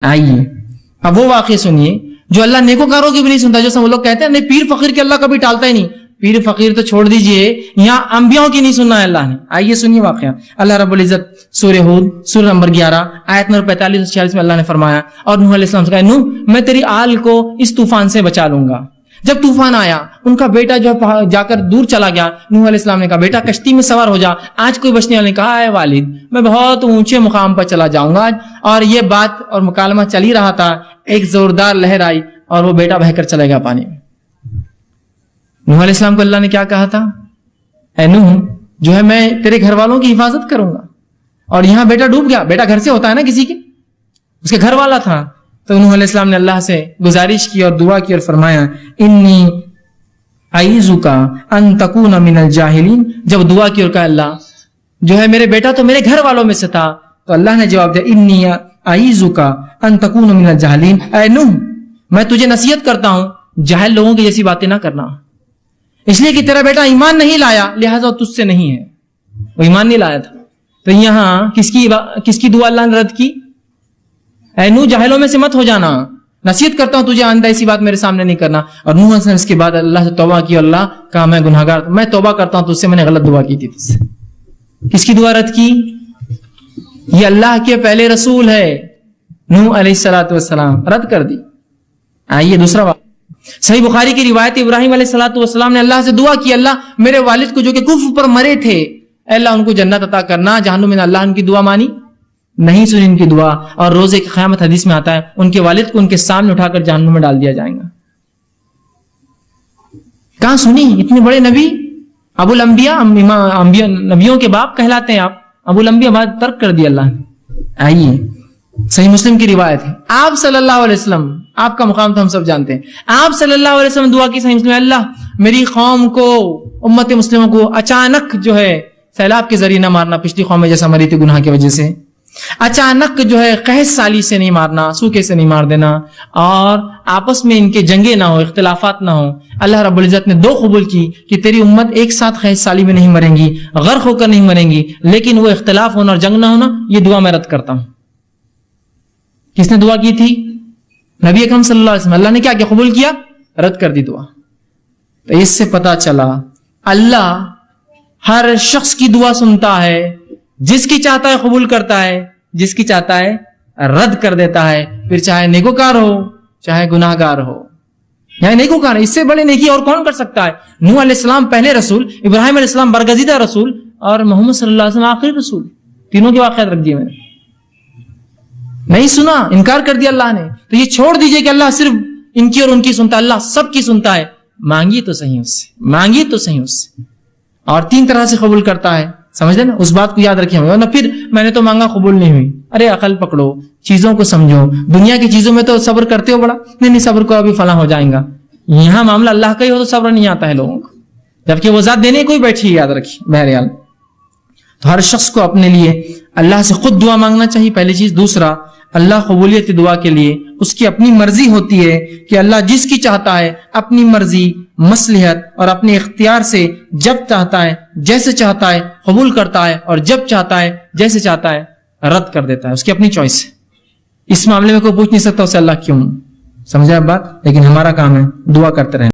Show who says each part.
Speaker 1: آئیے اب وہ واقعہ سنیے جو اللہ نیکوکاروں کی بھی نہیں سنتا. جو سب لوگ کہتے ہیں نہیں پیر فقیر کے اللہ کبھی ٹالتا ہی نہیں. پیر فقیر تو چھوڑ دیجئے, یہاں انبیاء کی نہیں سننا ہے اللہ نے. آئیے سنیے واقعہ. اللہ رب العزت سورہ ہود سورہ نمبر 11 آیت نمبر 45-46 میں اللہ نے فرمایا, اور نوح علیہ السلام سے کہا نوح میں تیری آل کو اس طوفان سے بچا لوں گا. جب طوفان آیا ان کا بیٹا جو جا کر دور چلا گیا, نوح علیہ السلام نے کہا بیٹا کشتی میں سوار ہو جا. آج کوئی بچنے والے نے کہا اے والد میں بہت اونچے مقام پر چلا جاؤں گا. اور یہ بات اور مکالمہ چل ہی رہا تھا, ایک زوردار لہر آئی اور وہ بیٹا بہہ کر چلا گیا پانی میں. نوح علیہ السلام کو اللہ نے کیا کہا تھا, اے نوح جو ہے میں تیرے گھر والوں کی حفاظت کروں گا. اور یہاں بیٹا ڈوب گیا. بیٹا گھر سے ہوتا ہے نا کسی کے, اس کے گھر والا تھا. تو نوح علیہ السلام نے اللہ سے گزارش کی اور دعا کی اور فرمایا انی اعیذک ان تکون من الجاہلین. جب دعا کی اور کہا اللہ جو ہے میرے بیٹا تو میرے گھر والوں میں سے تھا, تو اللہ نے جواب دیا انی اعیذک ان تکون من الجاہلین. اے نوح میں تجھے نصیحت کرتا ہوں جاہل لوگوں کی جیسی باتیں نہ کرنا, اس لیے کہ تیرا بیٹا ایمان نہیں لایا لہذا وہ تجھ سے نہیں ہے, وہ ایمان نہیں لایا تھا. تو یہاں کس کی دعا اللہ نے رد کی, اے نوح جاہلوں میں سے مت ہو جانا, نصیحت کرتا ہوں تجھے آئندہ ایسی بات میرے سامنے نہیں کرنا. اور نوح نے اس کے بعد اللہ سے توبہ کی, اللہ کہا میں گناہگار, میں توبہ کرتا ہوں تجھ سے, میں نے غلط دعا کی تھی تجھ سے. کس کی دعا رد کی, یہ اللہ کے پہلے رسول ہے نوح علیہ السلام, رد کر دی. آئیے دوسرا بات, صحیح بخاری کی روایت ابراہیم علیہ السلام نے اللہ سے دعا کی اللہ میرے والد کو جو کہ کفر پر مرے تھے اے اللہ ان کو جنت عطا کرنا, جہنم میں. اللہ ان کی دعا مانی نہیں, سنی ان کی دعا. اور روزے کی قیامت حدیث میں آتا ہے ان کے والد کو ان کے سامنے اٹھا کر جہنم میں ڈال دیا جائے گا. کہاں سنی, اتنے بڑے نبی ابو الانبیاء, نبیوں کے باپ کہلاتے ہیں آپ, ابو الانبیاء بات ترک کر دیا اللہ نے. آئیے صحیح مسلم کی روایت ہے, آپ صلی اللہ علیہ وسلم, آپ کا مقام تو ہم سب جانتے ہیں, آپ صلی اللہ علیہ وسلم دعا کی صحیح مسلم, اللہ میری قوم کو امت مسلموں کو اچانک جو ہے سیلاب کے ذریعے نہ مارنا, پچھلی قوم میں جیسا مری تھی گناہ کی وجہ سے, اچانک جو ہے قحط سالی سے نہیں مارنا, سوکھے سے نہیں مار دینا, اور آپس میں ان کے جنگیں نہ ہو, اختلافات نہ ہو. اللہ رب العزت نے دو قبول کی کہ تیری امت ایک ساتھ قحط سالی میں نہیں مریں گی, غرق ہو کر نہیں مریں گی, لیکن وہ اختلاف ہونا اور جنگ نہ ہونا, یہ دعا میں رد کرتا ہوں. کس نے دعا کی تھی, نبی اکرم صلی اللہ علیہ وسلم. اللہ نے کیا قبول کیا, رد کر دی دعا. تو اس سے پتا چلا اللہ ہر شخص کی دعا سنتا ہے, جس کی چاہتا ہے قبول کرتا ہے, جس کی چاہتا ہے رد کر دیتا ہے, پھر چاہے نیکوکار ہو چاہے گناہگار ہو. یعنی نیکوکار, اس سے بڑے نیکی اور کون کر سکتا ہے. نوح علیہ السلام پہلے رسول, ابراہیم علیہ السلام برگزیدہ رسول, اور محمد صلی اللہ علیہ وسلم آخری رسول. تینوں کے واقعات رکھ دیے میں نے, نہیں سنا, انکار کر دیا اللہ نے. تو یہ چھوڑ دیجئے کہ اللہ صرف ان کی اور ان کی سنتا, اللہ سب کی سنتا ہے. مانگیے تو صحیح اس سے, مانگیے تو صحیح اس سے, اور 3 طرح سے قبول کرتا ہے. سمجھ لیں نا, اس بات کو یاد رکھیں, ورنہ پھر میں نے تو مانگا قبول نہیں ہوئی. ارے عقل پکڑو, چیزوں کو سمجھو. دنیا کی چیزوں میں تو صبر کرتے ہو بڑا, نہیں صبر کو ابھی فلاں ہو جائیں گا. یہاں معاملہ اللہ کا ہی ہو تو صبر نہیں آتا ہے لوگوں کو, جبکہ وہ ذات دینے کوئی بیٹھی, یاد رکھیے. بہرحال تو ہر شخص کو اپنے لیے اللہ سے خود دعا مانگنا چاہیے, پہلی چیز. دوسرا, اللہ قبولیت دعا کے لیے اس کی اپنی مرضی ہوتی ہے کہ اللہ جس کی چاہتا ہے اپنی مرضی, مصلحت اور اپنے اختیار سے جب چاہتا ہے جیسے چاہتا ہے قبول کرتا ہے, اور جب چاہتا ہے جیسے چاہتا ہے رد کر دیتا ہے. اس کی اپنی چوائس ہے. اس معاملے میں کوئی پوچھ نہیں سکتا اسے اللہ کیوں. سمجھا اب بات. لیکن ہمارا کام ہے دعا کرتے رہنا.